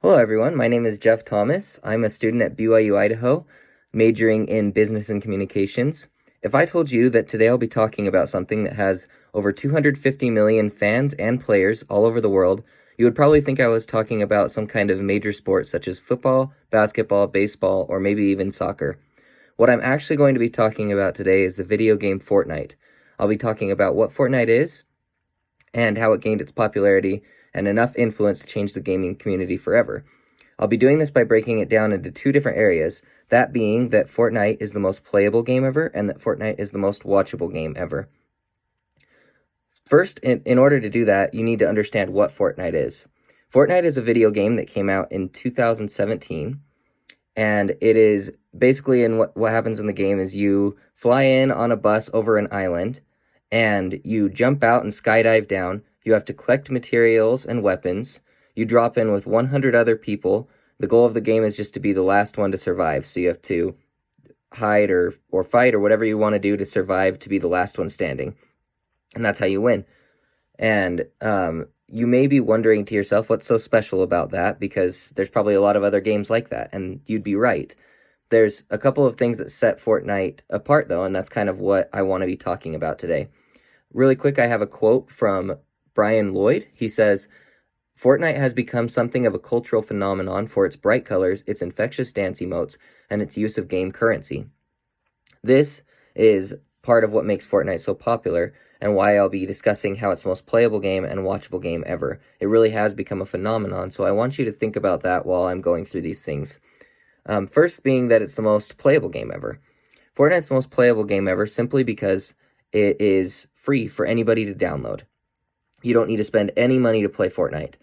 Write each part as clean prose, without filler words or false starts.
Hello, everyone. My name is Jeff Thomas. I'm a student at BYU, Idaho, majoring in business and communications. If I told you that today I'll be talking about something that has over 250 million fans and players all over the world, you would probably think I was talking about some kind of major sport such as football, basketball, baseball, or maybe even soccer. What I'm actually going to be talking about today is the video game Fortnite. I'll be talking about what Fortnite is and how it gained its popularity and enough influence to change the gaming community forever. I'll be doing this by breaking it down into two different areas, that being that Fortnite is the most playable game ever and that Fortnite is the most watchable game ever. First, in order to do that, you need to understand what Fortnite is. Fortnite is a video game that came out in 2017, and it is basically what happens in the game is you fly in on a bus over an island, and you jump out and skydive down. You have to collect materials and weapons. You drop in with 100 other people. The goal of the game is just to be the last one to survive. So you have to hide or fight or whatever you want to do to survive to be the last one standing. And that's how you win. And you may be wondering to yourself, what's so special about that? Because there's probably a lot of other games like that. And you'd be right. There's a couple of things that set Fortnite apart, though, and that's kind of what I want to be talking about today. Really quick, I have a quote from Brian Lloyd. He says, "Fortnite has become something of a cultural phenomenon for its bright colors, its infectious dance emotes, and its use of game currency." This is part of what makes Fortnite so popular and why I'll be discussing how it's the most playable game and watchable game ever. It really has become a phenomenon, so I want you to think about that while I'm going through these things. First being that it's the most playable game ever. Fortnite's the most playable game ever simply because it is free for anybody to download. You don't need to spend any money to play Fortnite.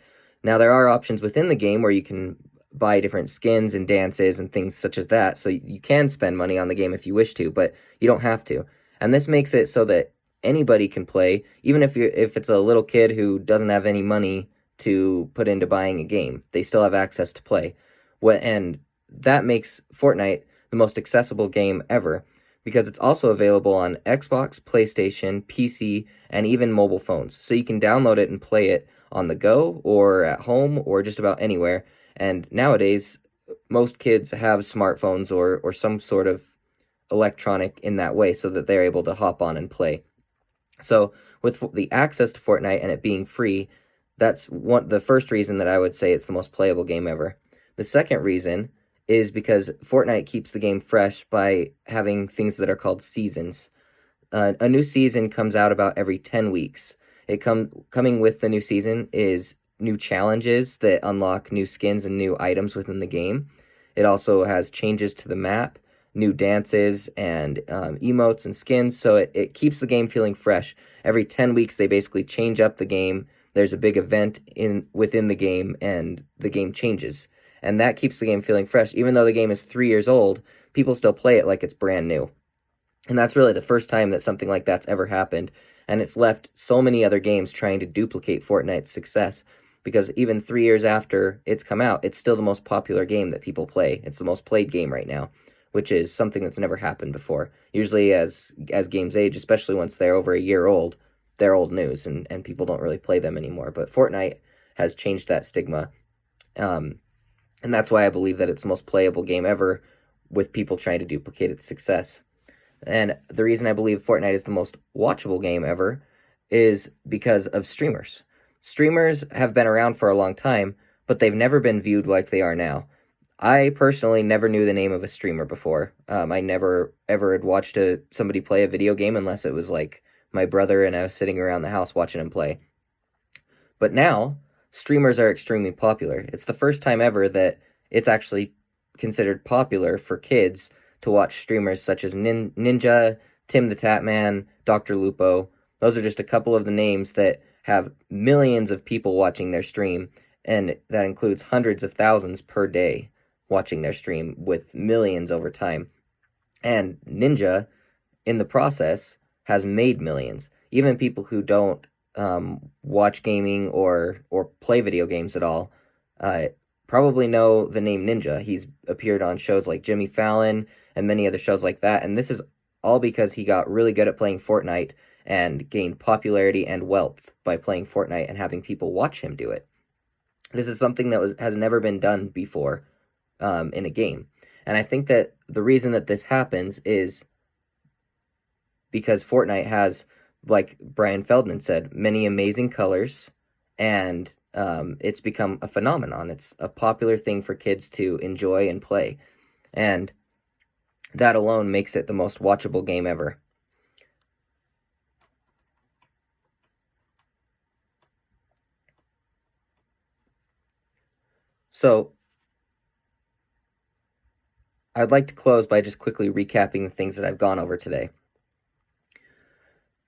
Now, there are options within the game where you can buy different skins and dances and things such as that, so you can spend money on the game if you wish to, but you don't have to. And this makes it so that anybody can play, even if it's a little kid who doesn't have any money to put into buying a game. They still have access to play. And that makes Fortnite the most accessible game ever, because it's also available on Xbox, PlayStation, PC, and even mobile phones. So you can download it and play it on the go or at home or just about anywhere. And nowadays, most kids have smartphones or some sort of electronic in that way so that they're able to hop on and play. So with the access to Fortnite and it being free, that's the first reason that I would say it's the most playable game ever. The second reason is because Fortnite keeps the game fresh by having things that are called seasons. A new season comes out about every 10 weeks. Coming with the new season is new challenges that unlock new skins and new items within the game. It also has changes to the map, new dances, and emotes and skins, so it keeps the game feeling fresh. Every 10 weeks, they basically change up the game. There's a big event within the game, and the game changes. And that keeps the game feeling fresh. Even though the game is 3 years old, people still play it like it's brand new. And that's really the first time that something like that's ever happened. And it's left so many other games trying to duplicate Fortnite's success. Because even 3 years after it's come out, it's still the most popular game that people play. It's the most played game right now, which is something that's never happened before. Usually as games age, especially once they're over a year old, they're old news and people don't really play them anymore. But Fortnite has changed that stigma. And that's why I believe that it's the most playable game ever, with people trying to duplicate its success. And the reason I believe Fortnite is the most watchable game ever is because of streamers. Streamers have been around for a long time, but they've never been viewed like they are now. I personally never knew the name of a streamer before. I never ever had watched somebody play a video game unless it was like my brother and I was sitting around the house watching him play. But now, streamers are extremely popular. It's the first time ever that it's actually considered popular for kids to watch streamers such as Ninja, Tim the Tatman, Dr. Lupo. Those are just a couple of the names that have millions of people watching their stream, and that includes hundreds of thousands per day watching their stream, with millions over time. And Ninja, in the process, has made millions. Even people who don't watch gaming or play video games at all probably know the name Ninja. He's appeared on shows like Jimmy Fallon and many other shows like that, and this is all because he got really good at playing Fortnite and gained popularity and wealth by playing Fortnite and having people watch him do it. This is something that has never been done before in a game. And I think that the reason that this happens is because Fortnite has, like Brian Feldman said, many amazing colors, and it's become a phenomenon. It's a popular thing for kids to enjoy and play, and that alone makes it the most watchable game ever. So, I'd like to close by just quickly recapping the things that I've gone over today.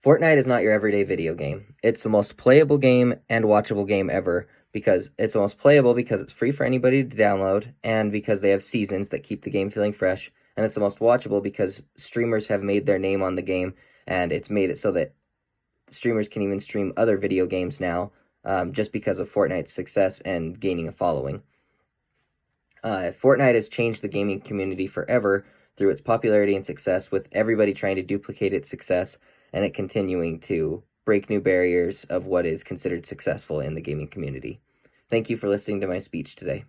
Fortnite is not your everyday video game. It's the most playable game and watchable game ever because it's the most playable because it's free for anybody to download and because they have seasons that keep the game feeling fresh. And it's the most watchable because streamers have made their name on the game, and it's made it so that streamers can even stream other video games now just because of Fortnite's success and gaining a following. Fortnite has changed the gaming community forever through its popularity and success, with everybody trying to duplicate its success and it continuing to break new barriers of what is considered successful in the gaming community. Thank you for listening to my speech today.